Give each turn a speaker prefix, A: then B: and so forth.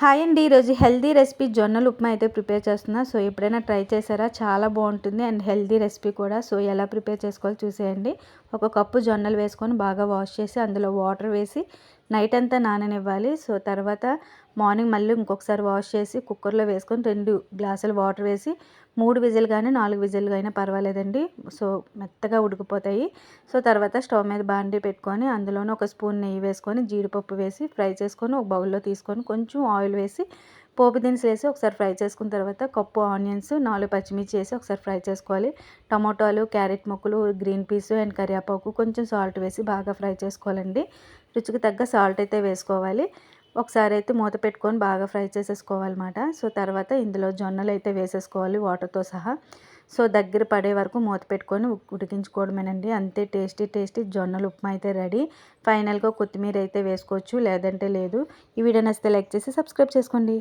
A: Hi అండి. ఈరోజు healthy recipe జొన్నల ఉప్మా అయితే ప్రిపేర్ చేస్తున్నా. సో ఎప్పుడైనా ట్రై చేశారా? చాలా బాగుంటుంది అండ్ హెల్తీ రెసిపీ కూడా. సో ఎలా ప్రిపేర్ చేసుకోవాలో చూసేయండి. ఒక కప్పు జొన్నలు వేసుకొని బాగా వాష్ చేసి అందులో వాటర్ వేసి నైట్ అంతా నాననివ్వాలి. సో తర్వాత మార్నింగ్ మళ్ళీ ఇంకొకసారి వాష్ చేసి కుక్కర్లో వేసుకొని 2 గ్లాసులు వాటర్ వేసి 3 విజిల్ కానీ 4 విజిల్ అయినా పర్వాలేదండి. సో మెత్తగా ఉడికిపోతాయి. సో తర్వాత స్టవ్ మీద బాండీ పెట్టుకొని అందులోనే ఒక స్పూన్ నెయ్యి వేసుకొని జీడిపప్పు వేసి ఫ్రై చేసుకొని ఒక బౌల్లో తీసుకొని కొంచెం ఆయిల్ వేసి పోపు దినుసులు వేసి ఒకసారి ఫ్రై చేసుకున్న తర్వాత కప్పు ఆనియన్స్ 4 పచ్చిమిర్చి వేసి ఒకసారి ఫ్రై చేసుకోవాలి. టమోటాలు, క్యారెట్ ముక్కలు, గ్రీన్ పీస్ అండ్ కరివేపాకు కొంచెం సాల్ట్ వేసి బాగా ఫ్రై చేసుకోవాలండి. రుచికి తగ్గ సాల్ట్ అయితే వేసుకోవాలి. ఒకసారి అయితే మూత పెట్టుకొని బాగా ఫ్రై చేసేసుకోవాలన్నమాట. సో తర్వాత ఇందులో జొన్నలు అయితే వేసేసుకోవాలి వాటర్తో సహా. సో దగ్గర పడే వరకు మూత పెట్టుకొని ఉడికించుకోవడమేనండి. అంతే టేస్టీ జొన్నల ఉప్మా అయితే రెడీ. ఫైనల్గా కొత్తిమీర అయితే వేసుకోవచ్చు, లేదంటే లేదు. ఈ వీడియో నచ్చితే లైక్ చేసి సబ్స్క్రైబ్ చేసుకోండి.